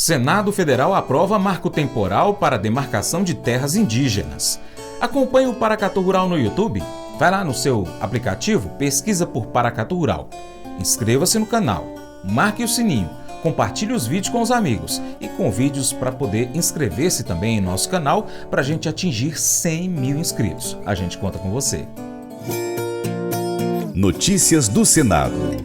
Senado Federal aprova marco temporal para demarcação de terras indígenas. Acompanhe o Paracatu Rural no YouTube. Vai lá no seu aplicativo, pesquisa por Paracatu Rural. Inscreva-se no canal, marque o sininho, compartilhe os vídeos com os amigos e convide-os para poder inscrever-se também em nosso canal para a gente atingir 100 mil inscritos. A gente conta com você. Notícias do Senado.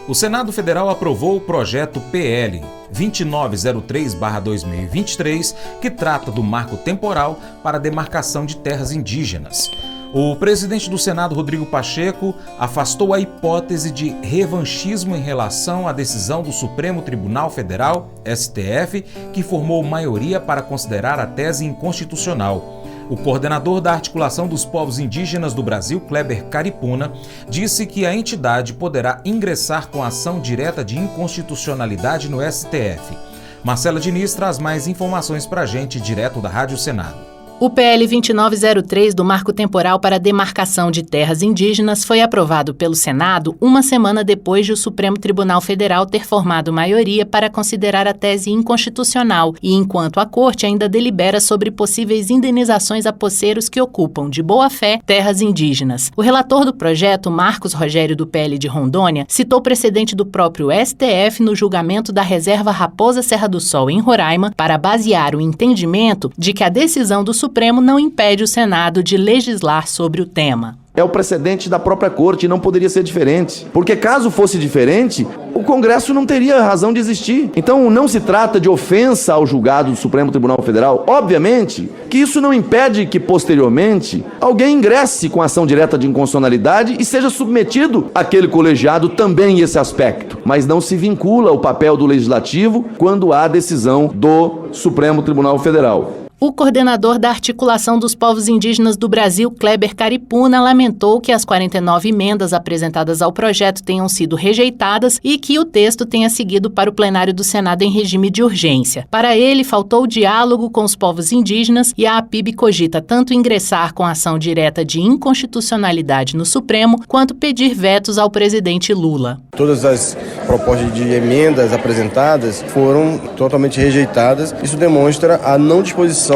O Senado Federal aprovou o projeto PL 2903/2023, que trata do marco temporal para a demarcação de terras indígenas. O presidente do Senado, Rodrigo Pacheco, afastou a hipótese de revanchismo em relação à decisão do Supremo Tribunal Federal, STF, que formou maioria para considerar a tese inconstitucional. O coordenador da Articulação dos Povos Indígenas do Brasil, Kleber Caripuna, disse que a entidade poderá ingressar com ação direta de inconstitucionalidade no STF. Marcela Diniz traz mais informações para a gente, direto da Rádio Senado. O PL 2903 do Marco Temporal para a Demarcação de Terras Indígenas foi aprovado pelo Senado uma semana depois de o Supremo Tribunal Federal ter formado maioria para considerar a tese inconstitucional e enquanto a Corte ainda delibera sobre possíveis indenizações a posseiros que ocupam, de boa-fé, terras indígenas. O relator do projeto, Marcos Rogério do PL de Rondônia, citou precedente do próprio STF no julgamento da Reserva Raposa Serra do Sol, em Roraima, para basear o entendimento de que a decisão do Supremo não impede o Senado de legislar sobre o tema. É o precedente da própria Corte e não poderia ser diferente. Porque caso fosse diferente, o Congresso não teria razão de existir. Então não se trata de ofensa ao julgado do Supremo Tribunal Federal. Obviamente que isso não impede que posteriormente alguém ingresse com ação direta de inconstitucionalidade e seja submetido àquele colegiado também esse aspecto. Mas não se vincula o papel do Legislativo quando há decisão do Supremo Tribunal Federal. O coordenador da Articulação dos Povos Indígenas do Brasil, Kleber Caripuna, lamentou que as 49 emendas apresentadas ao projeto tenham sido rejeitadas e que o texto tenha seguido para o plenário do Senado em regime de urgência. Para ele, faltou diálogo com os povos indígenas e a APIB cogita tanto ingressar com ação direta de inconstitucionalidade no Supremo, quanto pedir vetos ao presidente Lula. Todas as propostas de emendas apresentadas foram totalmente rejeitadas. Isso demonstra a não disposição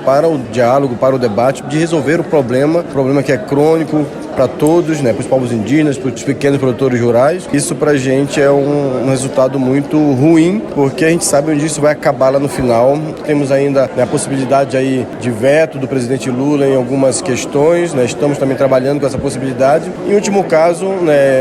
para o diálogo, para o debate, de resolver o problema que é crônico para todos, para os povos indígenas, para os pequenos produtores rurais. Isso para a gente é um resultado muito ruim, porque a gente sabe onde isso vai acabar lá no final. Temos ainda a possibilidade aí de veto do presidente Lula em algumas questões, estamos também trabalhando com essa possibilidade. Em último caso,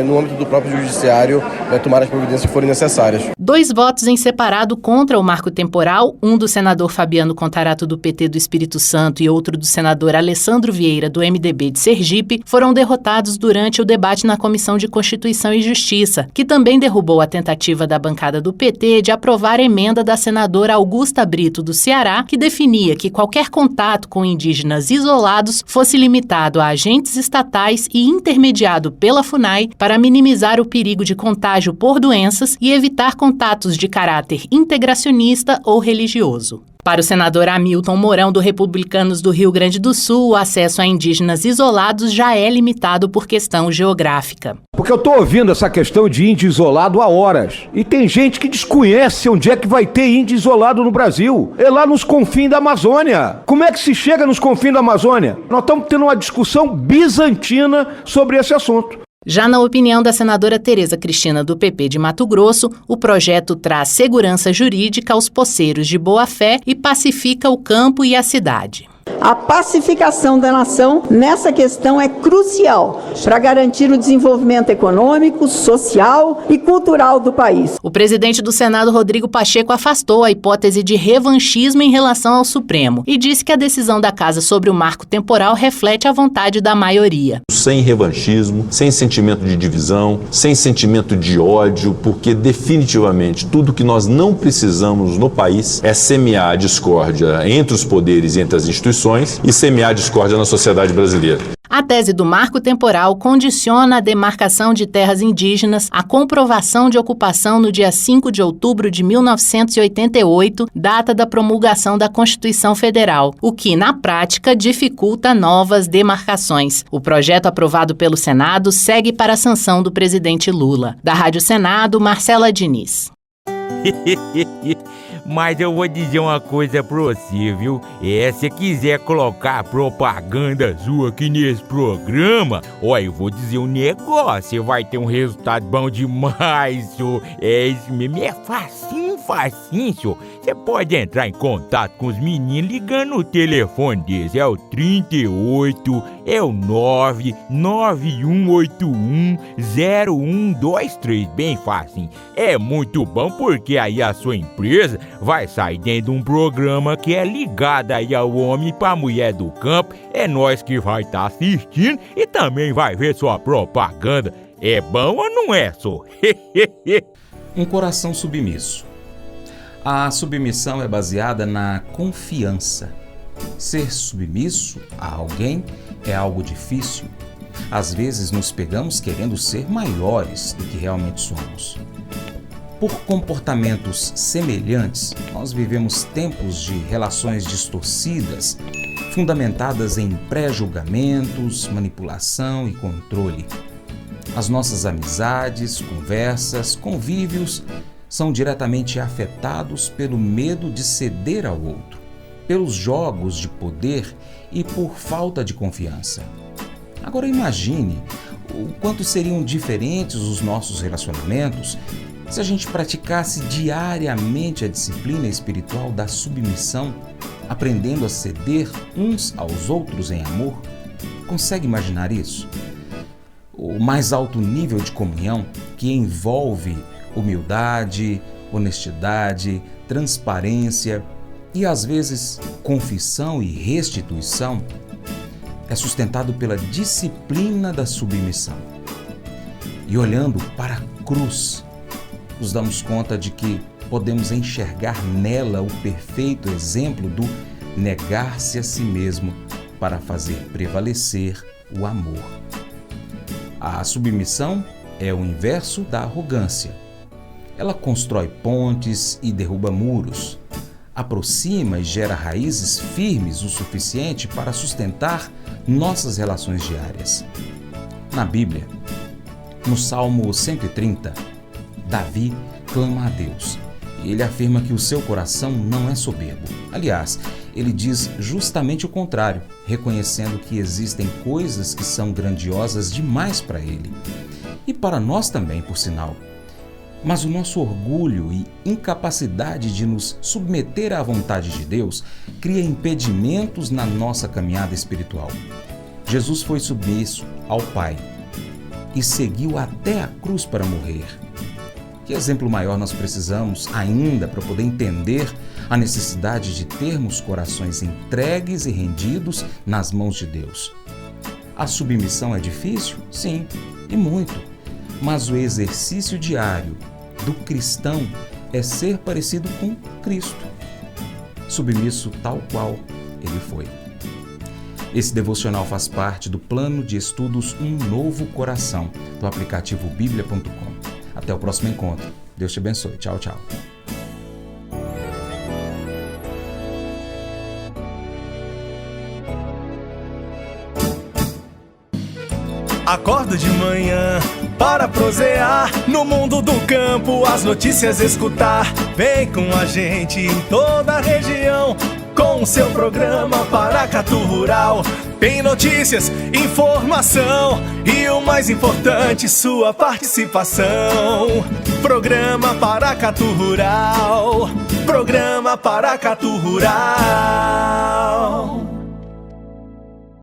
no âmbito do próprio judiciário, tomar as providências que forem necessárias. 2 votos em separado contra o marco temporal, um do senador Fabiano Contarato do PT do Espírito Santo e outro do senador Alessandro Vieira do MDB de Sergipe, foram derrotados durante o debate na Comissão de Constituição e Justiça, que também derrubou a tentativa da bancada do PT de aprovar a emenda da senadora Augusta Brito do Ceará, que definia que qualquer contato com indígenas isolados fosse limitado a agentes estatais e intermediado pela FUNAI para minimizar o perigo de contágio por doenças e evitar contatos de caráter integracionista ou religioso. Para o senador Hamilton Mourão, do Republicanos do Rio Grande do Sul, o acesso a indígenas isolados já é limitado por questão geográfica. Porque eu estou ouvindo essa questão de índio isolado há horas. E tem gente que desconhece onde é que vai ter índio isolado no Brasil. É lá nos confins da Amazônia. Como é que se chega nos confins da Amazônia? Nós estamos tendo uma discussão bizantina sobre esse assunto. Já na opinião da senadora Tereza Cristina do PP de Mato Grosso, o projeto traz segurança jurídica aos poceiros de boa-fé e pacifica o campo e a cidade. A pacificação da nação nessa questão é crucial para garantir o desenvolvimento econômico, social e cultural do país. O presidente do Senado, Rodrigo Pacheco, afastou a hipótese de revanchismo em relação ao Supremo e disse que a decisão da Casa sobre o marco temporal reflete a vontade da maioria. Sem revanchismo, sem sentimento de divisão, sem sentimento de ódio, porque definitivamente tudo que nós não precisamos no país é semear a discórdia entre os poderes e entre as instituições e semear a discórdia na sociedade brasileira. A tese do marco temporal condiciona a demarcação de terras indígenas à comprovação de ocupação no dia 5 de outubro de 1988, data da promulgação da Constituição Federal, o que, na prática, dificulta novas demarcações. O projeto aprovado pelo Senado segue para a sanção do presidente Lula. Da Rádio Senado, Marcela Diniz. Mas eu vou dizer uma coisa pra você, viu? Se quiser colocar propaganda sua aqui nesse programa, eu vou dizer um negócio, você vai ter um resultado bom demais, senhor. Isso mesmo, é facinho, senhor. Você pode entrar em contato com os meninos ligando o telefone deles, é o 38, é o 991810123, bem facinho. É muito bom porque aí a sua empresa vai sair dentro de um programa que é ligado aí ao homem pra mulher do campo. É nós que vai estar assistindo e também vai ver sua propaganda. É bom ou não é, só? Um coração submisso. A submissão é baseada na confiança. Ser submisso a alguém é algo difícil. Às vezes nos pegamos querendo ser maiores do que realmente somos. Por comportamentos semelhantes, nós vivemos tempos de relações distorcidas, fundamentadas em pré-julgamentos, manipulação e controle. As nossas amizades, conversas, convívios são diretamente afetados pelo medo de ceder ao outro, pelos jogos de poder e por falta de confiança. Agora imagine o quanto seriam diferentes os nossos relacionamentos se a gente praticasse diariamente a disciplina espiritual da submissão, aprendendo a ceder uns aos outros em amor. Consegue imaginar isso? O mais alto nível de comunhão que envolve humildade, honestidade, transparência e, às vezes, confissão e restituição, é sustentado pela disciplina da submissão. E olhando para a cruz, nos damos conta de que podemos enxergar nela o perfeito exemplo do negar-se a si mesmo para fazer prevalecer o amor. A submissão é o inverso da arrogância. Ela constrói pontes e derruba muros, aproxima e gera raízes firmes o suficiente para sustentar nossas relações diárias. Na Bíblia, no Salmo 130, Davi clama a Deus. Ele afirma que o seu coração não é soberbo. Aliás, ele diz justamente o contrário, reconhecendo que existem coisas que são grandiosas demais para ele. E para nós também, por sinal. Mas o nosso orgulho e incapacidade de nos submeter à vontade de Deus cria impedimentos na nossa caminhada espiritual. Jesus foi submisso ao Pai e seguiu até a cruz para morrer. Que exemplo maior nós precisamos ainda para poder entender a necessidade de termos corações entregues e rendidos nas mãos de Deus? A submissão é difícil? Sim, e muito. Mas o exercício diário do cristão é ser parecido com Cristo, submisso tal qual ele foi. Esse devocional faz parte do plano de estudos Um Novo Coração, do aplicativo biblia.com. Até o próximo encontro. Deus te abençoe. Tchau, tchau. Acordo de manhã para prosear no mundo do campo, as notícias escutar. Vem com a gente em toda a região com o seu programa Paracatu Rural. Tem notícias, informação e o mais importante, sua participação. Programa Paracatu Rural. Programa Paracatu Rural.